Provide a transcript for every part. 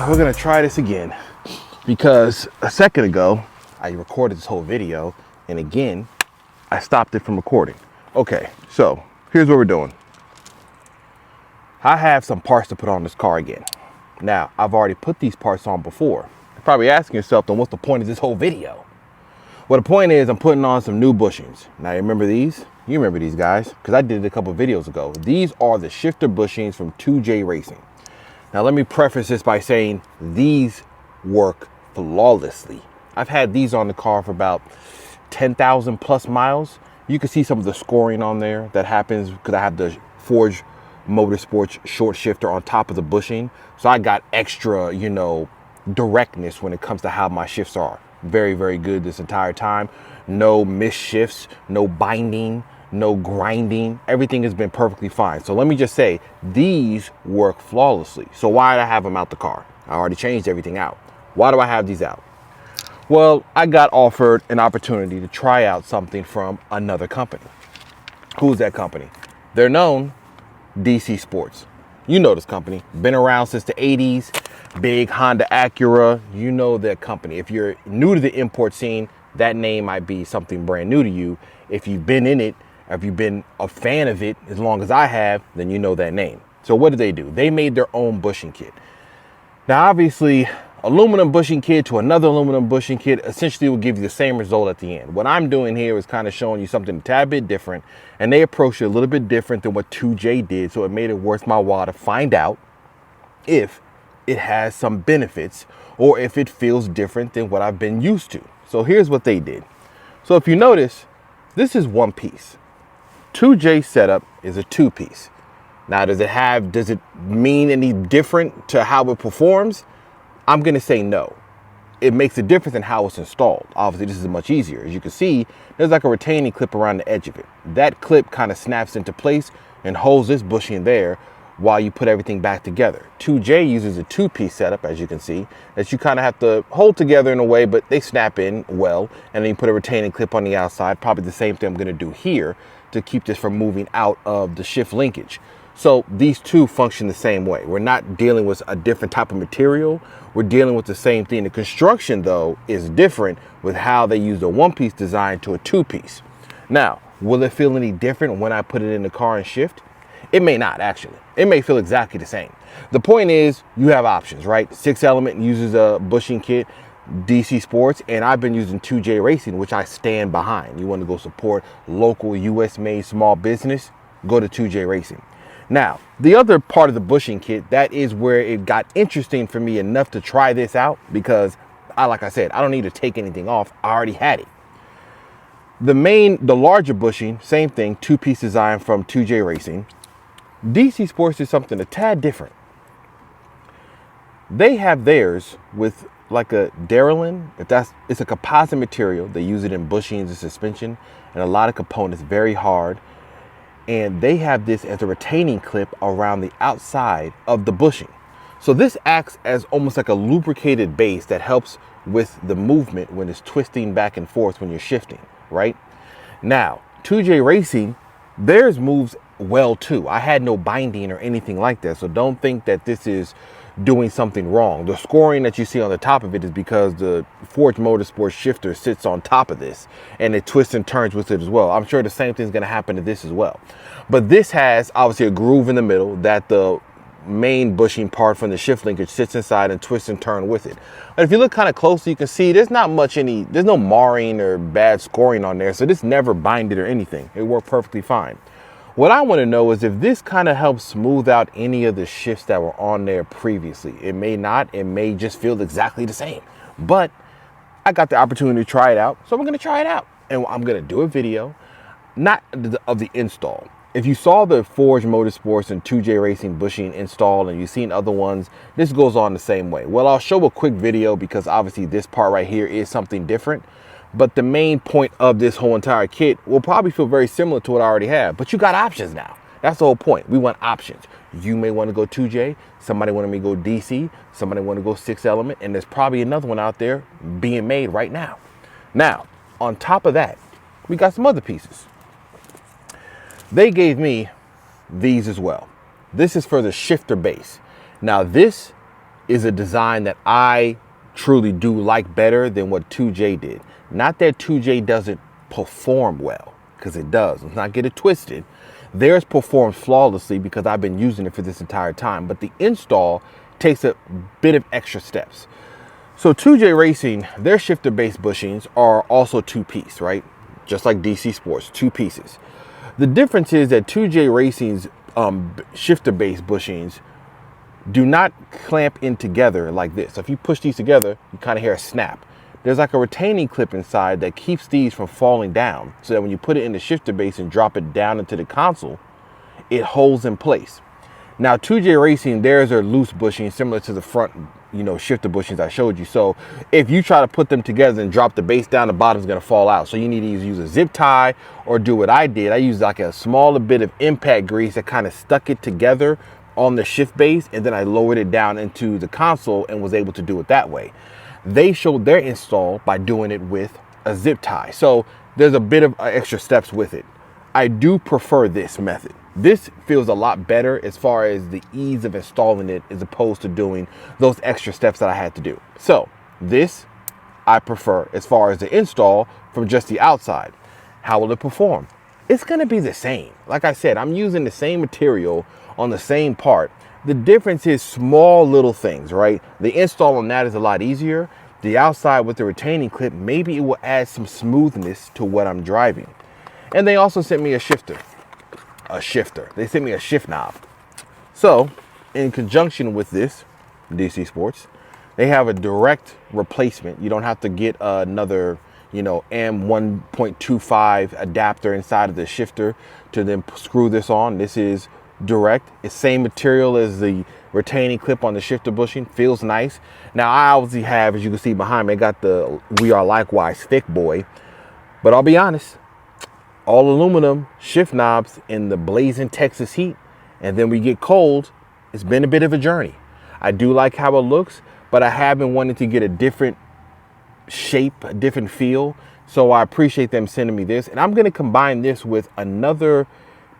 We're gonna try this again because a second ago I recorded this whole video and again I stopped it from recording. Okay, so here's what we're doing. I have some parts to put on this car again. Now, I've already put these parts on before. You're probably asking yourself, then what's the point of this whole video? Well, the point is I'm putting on some new bushings. Now, you remember these? You remember these guys, because I did it a couple of videos ago. These are the shifter bushings from 2J Racing. Now, let me preface this by saying these work flawlessly. I've had these on the car for about 10,000 plus miles. You can see some of the scoring on there that happens because I have the Forge Motorsports short shifter on top of the bushing. So I got extra, directness when it comes to how my shifts are. Very, very good this entire time. No missed shifts, no binding, no grinding. Everything has been perfectly fine. So let me just say, these work flawlessly. So why did I have them out the car? I already changed everything out. Why do I have these out? Well, I got offered an opportunity to try out something from another company. Who's that company? They're known, DC Sports. You know this company, been around since the 80s, big Honda Acura, you know that company. If you're new to the import scene, that name might be something brand new to you. If you've been in it, if you've been a fan of it as long as I have, then you know that name. So what do? They made their own bushing kit. Now, obviously, aluminum bushing kit to another aluminum bushing kit essentially will give you the same result at the end. What I'm doing here is kind of showing you something a tad bit different, and they approached it a little bit different than what 2J did, so it made it worth my while to find out if it has some benefits or if it feels different than what I've been used to. So here's what they did. So if you notice, this is one piece. 2J setup is a two piece. Now, does it mean any different to how it performs? I'm going to say no. It makes a difference in how it's installed. Obviously, this is much easier. As you can see, there's like a retaining clip around the edge of it. That clip kind of snaps into place and holds this bushing there while you put everything back together. 2J uses a two-piece setup, as you can see, that you kind of have to hold together in a way, but they snap in well, and then you put a retaining clip on the outside. Probably the same thing I'm going to do here to keep this from moving out of the shift linkage. So these two function the same way. We're not dealing with a different type of material. We're dealing with the same thing. The construction, though, is different with how they use the one-piece design to a two-piece. Now, will it feel any different when I put it in the car and shift? It may not, actually. It may feel exactly the same. The point is, you have options, right? 6 Element uses a bushing kit, DC Sports, and I've been using 2J Racing, which I stand behind. You want to go support local US-made small business, go to 2J Racing. Now, the other part of the bushing kit, that is where it got interesting for me enough to try this out because, like I said, I don't need to take anything off. I already had it. The larger bushing, same thing, two-piece design from 2J Racing. DC Sports is something a tad different. They have theirs with like a Delrin. It's a composite material. They use it in bushings and suspension and a lot of components, very hard. And they have this as a retaining clip around the outside of the bushing. So this acts as almost like a lubricated base that helps with the movement when it's twisting back and forth when you're shifting, right? Now, 2J Racing, theirs moves well too. I had no binding or anything like that, so don't think that this is doing something wrong. The scoring that you see on the top of it is because the Forge Motorsports shifter sits on top of this and it twists and turns with it as well. I'm sure the same thing is going to happen to this as well. But this has obviously a groove in the middle that the main bushing part from the shift linkage sits inside and twists and turns with it. And if you look kind of closely, you can see there's not much there's no marring or bad scoring on there. So this never binded or anything. It worked perfectly fine. What I want to know is if this kind of helps smooth out any of the shifts that were on there previously. It may not, it may just feel exactly the same, but I got the opportunity to try it out. So I'm going to try it out and I'm going to do a video, not of the install. If you saw the Forge Motorsports and 2J Racing bushing install and you've seen other ones, this goes on the same way. Well, I'll show a quick video because obviously this part right here is something different. But the main point of this whole entire kit will probably feel very similar to what I already have. But you got options now. That's the whole point. We want options. You may want to go 2J. Somebody wanted me to go DC. Somebody want to go 6 Element. And there's probably another one out there being made right now. Now, on top of that, we got some other pieces. They gave me these as well. This is for the shifter base. Now this is a design that I truly do like better than what 2J did. Not that 2J doesn't perform well, because it does. Let's not get it twisted. Theirs performs flawlessly because I've been using it for this entire time, but the install takes a bit of extra steps. So 2J Racing, their shifter-based bushings are also two-piece, right? Just like DC Sports, two pieces. The difference is that 2J Racing's shifter-based bushings do not clamp in together like this. So if you push these together, you kind of hear a snap. There's like a retaining clip inside that keeps these from falling down, so that when you put it in the shifter base and drop it down into the console, it holds in place. Now 2J Racing, theirs are loose bushings similar to the front, shifter bushings I showed you. So if you try to put them together and drop the base down, the bottom's gonna fall out. So you need to either use a zip tie or do what I did. I used like a smaller bit of impact grease that kind of stuck it together on the shift base, and then I lowered it down into the console and was able to do it that way. They showed their install by doing it with a zip tie. So there's a bit of extra steps with it. I do prefer this method. This feels a lot better as far as the ease of installing it as opposed to doing those extra steps that I had to do. So this I prefer as far as the install from just the outside. How will it perform? It's gonna be the same. Like I said, I'm using the same material on the same part. The difference is small little things, right? The install on that is a lot easier. The outside with the retaining clip, maybe it will add some smoothness to what I'm driving. And they also sent me a shifter. They sent me a shift knob. So in conjunction with this, DC Sports, they have a direct replacement. You don't have to get another, M1.25 adapter inside of the shifter to then screw this on. This is direct. It's same material as the retaining clip on the shifter bushing. Feels nice. Now I obviously have, as you can see behind me, I got the We Are Likewise thick boy. But I'll be honest, all aluminum shift knobs in the blazing Texas heat, and then we get cold, it's been a bit of a journey. I do like how it looks, but I have been wanting to get a different shape, a different feel. So I appreciate them sending me this. And I'm going to combine this with another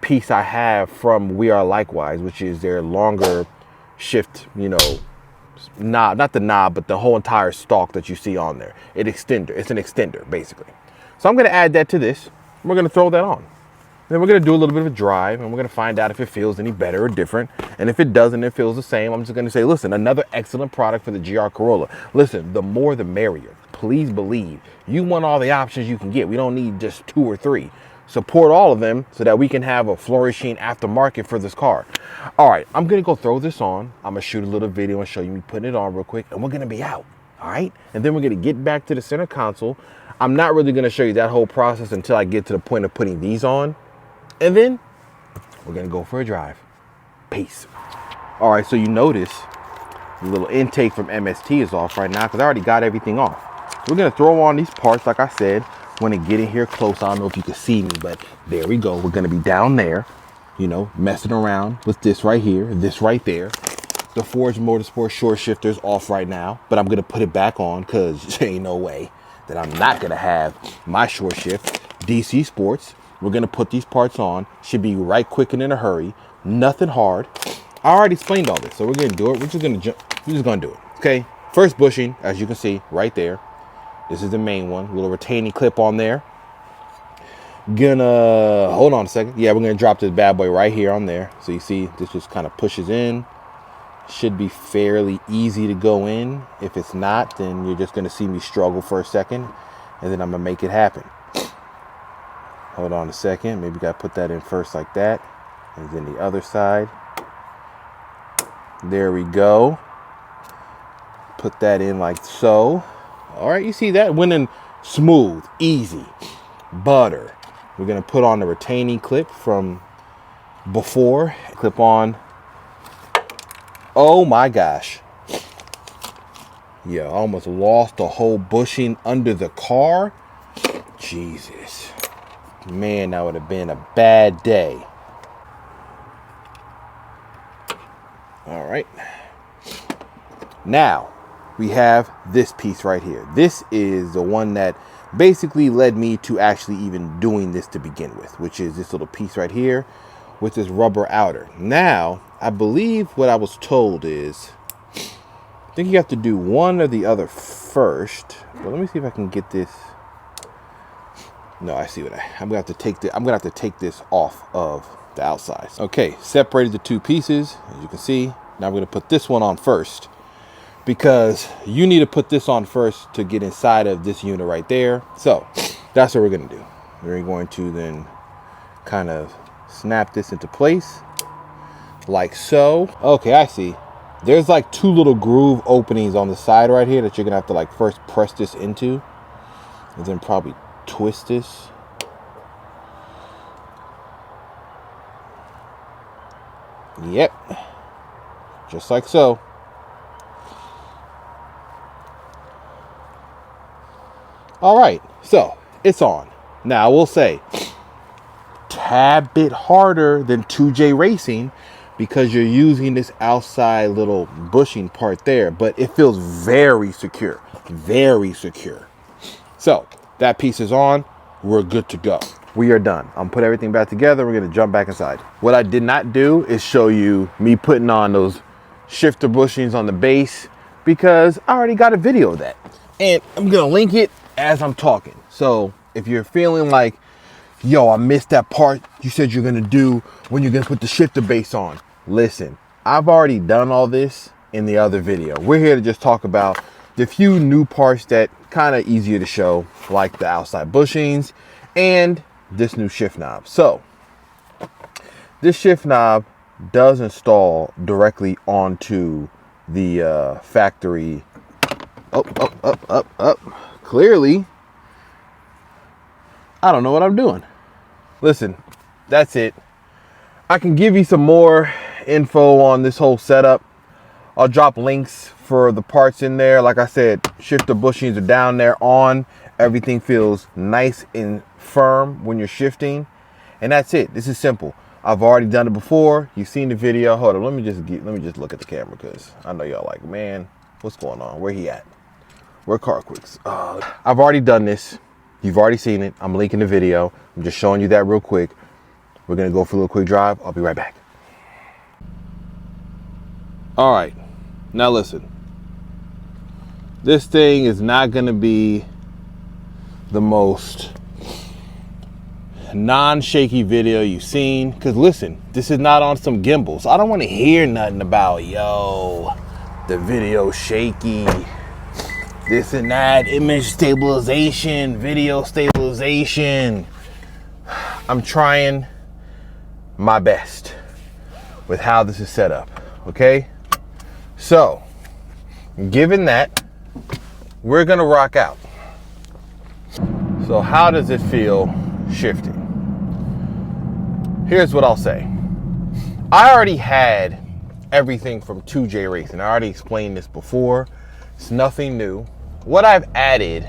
piece I have from We Are Likewise, which is their longer shift, knob, not the knob, but the whole entire stalk that you see on there. It's an extender, basically. So I'm going to add that to this. We're going to throw that on. Then we're going to do a little bit of a drive, and we're going to find out if it feels any better or different. And if it doesn't, it feels the same. I'm just going to say, listen, another excellent product for the GR Corolla. Listen, the more the merrier. Please believe. You want all the options you can get. We don't need just 2 or 3. Support all of them so that we can have a flourishing aftermarket for this car. All right, I'm going to go throw this on. I'm going to shoot a little video and show you me putting it on real quick, and we're going to be out. All right, and then we're going to get back to the center console. I'm not really going to show you that whole process until I get to the point of putting these on. And then we're going to go for a drive. Peace. All right, so you notice the little intake from MST is off right now because I already got everything off. So we're going to throw on these parts, like I said, when it get in here close. I don't know if you can see me, but there we go. We're going to be down there, messing around with this right here, this right there. The Forge Motorsport short shifter is off right now, but I'm going to put it back on because there ain't no way that I'm not going to have my short shift. DC Sports, we're going to put these parts on. Should be right quick and in a hurry. Nothing hard. I already explained all this, so we're going to do it. We're just going to do it. Okay. First bushing, as you can see right there. This is the main one. Little retaining clip on there. Hold on a second. Yeah, we're going to drop this bad boy right here on there. So you see this just kind of pushes in. Should be fairly easy to go in. If it's not, then you're just going to see me struggle for a second, and then I'm going to make it happen. Hold on a second. Maybe got to put that in first like that, and then the other side. There we go. Put that in like so. All right, you see that went in smooth, easy, butter. We're going to put on the retaining clip from before. Clip on. Oh my gosh. Yeah, I almost lost the whole bushing under the car. Jesus. Man, that would have been a bad day. All right. Now, we have this piece right here. This is the one that basically led me to actually even doing this to begin with, which is this little piece right here with this rubber outer. Now, I believe what I was told is I think you have to do one or the other first. But let me see if I can get this. No, I see what I'm gonna have to take I'm gonna have to take this off of the outside. Okay, separated the two pieces, as you can see. Now I'm gonna put this one on first, because you need to put this on first to get inside of this unit right there. So that's what we're gonna do. We're going to then kind of snap this into place like so. Okay, I see. There's like two little groove openings on the side right here that you're gonna have to like first press this into, and then probably twist this. Yep, just like so. All right, so it's on. Now I will say, tad bit harder than 2J Racing because you're using this outside little bushing part there, but it feels very secure, very secure. So that piece is on, we're good to go. We are done. I'm gonna put everything back together. We're gonna jump back inside. What I did not do is show you me putting on those shifter bushings on the base, because I already got a video of that. And I'm gonna link it as I'm talking. So if you're feeling like, yo, I missed that part you said you're gonna do when you're gonna put the shifter base on, listen, I've already done all this in the other video. We're here to just talk about the few new parts that kind of easier to show, like the outside bushings and this new shift knob. So this shift knob does install directly onto the factory. Up. Clearly, I don't know what I'm doing. Listen, that's it. I can give you some more info on this whole setup. I'll drop links for the parts in there. Like I said, shifter bushings are down there on. Everything feels nice and firm when you're shifting. And that's it. This is simple. I've already done it before. You've seen the video. Hold on, let me just look at the camera, because I know y'all like, man, what's going on? Where he at? Where CarQuicks? I've already done this. You've already seen it. I'm linking the video. I'm just showing you that real quick. We're gonna go for a little quick drive. I'll be right back. All right, now listen. This thing is not gonna be the most non-shaky video you've seen, because listen, this is not on some gimbals. I don't want to hear nothing about, yo, the video shaky, this and that, image stabilization, video stabilization. I'm trying my best with how this is set up, okay? So, given that, we're gonna rock out. So how does it feel shifting? Here's what I'll say. I already had everything from 2J Racing. I already explained this before. It's nothing new. What I've added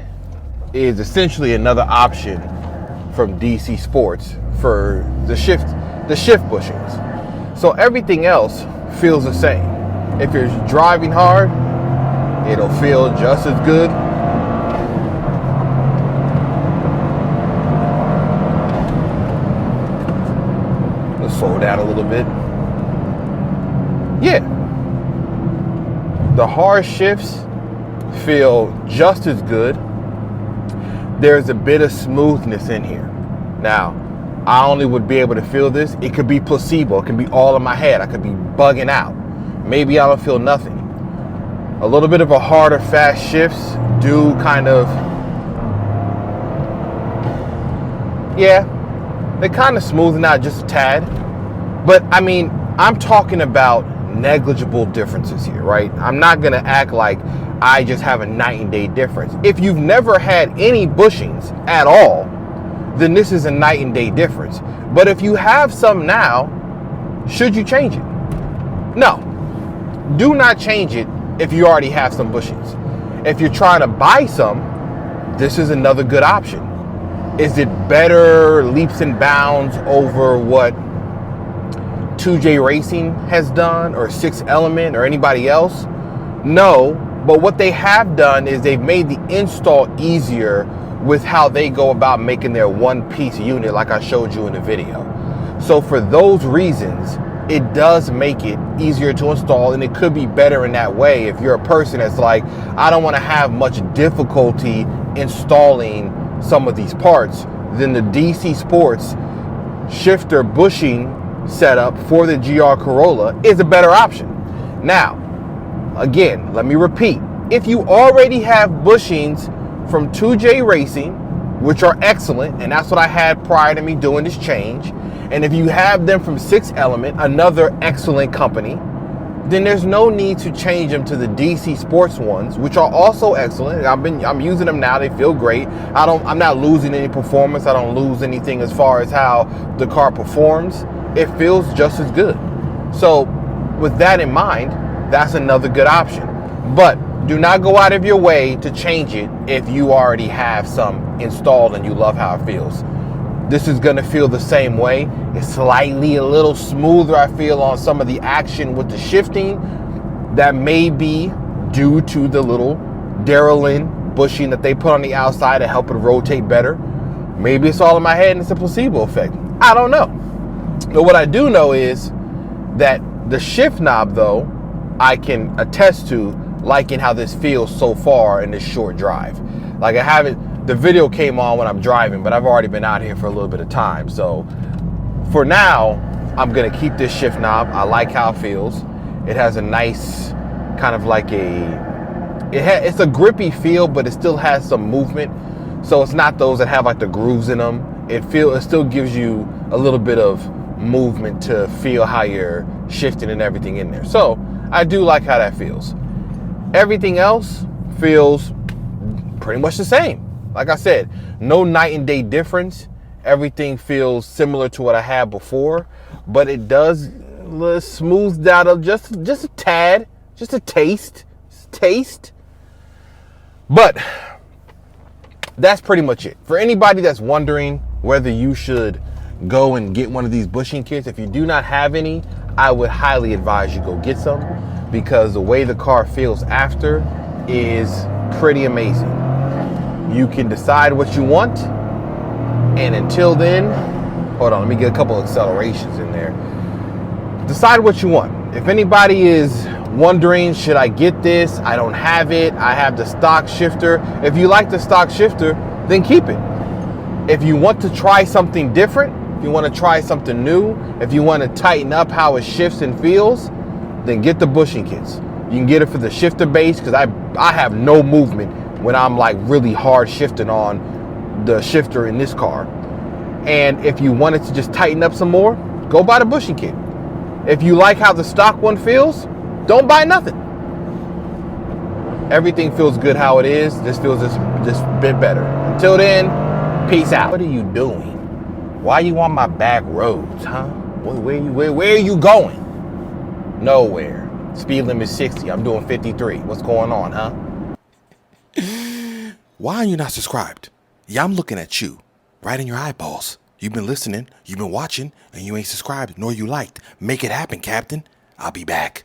is essentially another option from DC Sports for the shift bushings. So everything else feels the same. If you're driving hard, it'll feel just as good. Let's slow down a little bit. Yeah. The hard shifts feel just as good. There's a bit of smoothness in here. Now, I only would be able to feel this. It could be placebo. It could be all in my head. I could be bugging out. Maybe I don't feel nothing. A little bit of a harder fast shifts do kind of, yeah, they kind of smoothen out just a tad. But I mean, I'm talking about negligible differences here, right? I'm not gonna act like I just have a night and day difference. If you've never had any bushings at all, then this is a night and day difference. But if you have some now, should you change it? No, do not change it if you already have some bushings. If you're trying to buy some, this is another good option. Is it better leaps and bounds over what 2J Racing has done, or 6 Element, or anybody else? No, but what they have done is they've made the install easier with how they go about making their one-piece unit, like I showed you in the video. So for those reasons, it does make it easier to install, and it could be better in that way if you're a person that's like, I don't want to have much difficulty installing some of these parts. Then the DC Sports shifter bushing setup for the GR Corolla is a better option. Now, again, let me repeat. If you already have bushings from 2J Racing, which are excellent, and that's what I had prior to me doing this change, and if you have them from 6 Element, another excellent company, then there's no need to change them to the DC Sports ones, which are also excellent. I'm using them now. They feel great. I'm not losing any performance. I don't lose anything as far as how the car performs. It feels just as good. So with that in mind, that's another good option. But do not go out of your way to change it if you already have some installed and you love how it feels. This is going to feel the same way. It's slightly a little smoother, I feel, on some of the action with the shifting. That may be due to the little Delrin bushing that they put on the outside to help it rotate better. Maybe it's all in my head and it's a placebo effect. I don't know. But what I do know is that the shift knob, though, I can attest to liking how this feels so far in this short drive. Like, I haven't, the video came on when I'm driving, but I've already been out here for a little bit of time. So for now, I'm gonna keep this shift knob. I like how it feels. It has a nice kind of like it's a grippy feel, but it still has some movement. So it's not those that have like the grooves in them. It still gives you a little bit of movement to feel how you're shifting and everything in there. So I do like how that feels. Everything else feels pretty much the same. Like I said, no night and day difference. Everything feels similar to what I had before, but it does smooth out just a tad, just a taste. But that's pretty much it. For anybody that's wondering whether you should go and get one of these bushing kits, if you do not have any, I would highly advise you go get some, because the way the car feels after is pretty amazing. You can decide what you want, and until then, hold on, let me get a couple of accelerations in there. Decide what you want. If anybody is wondering, should I get this? I don't have it. I have the stock shifter. If you like the stock shifter, then keep it. If you want to try something different, if you want to try something new, if you want to tighten up how it shifts and feels, then get the bushing kits. You can get it for the shifter base, because I have no movement when I'm like really hard shifting on the shifter in this car. And if you wanted to just tighten up some more, go buy the bushing kit. If you like how the stock one feels, don't buy nothing. Everything feels good how it is. This feels just a bit better. Until then, peace out. What are you doing? Why are you on my back roads, huh? Where are you going? Nowhere. Speed limit 60. I'm doing 53. What's going on, huh? Why are you not subscribed? Yeah, I'm looking at you, right in your eyeballs. You've been listening, you've been watching, and you ain't subscribed, nor you liked. Make it happen, Captain. I'll be back.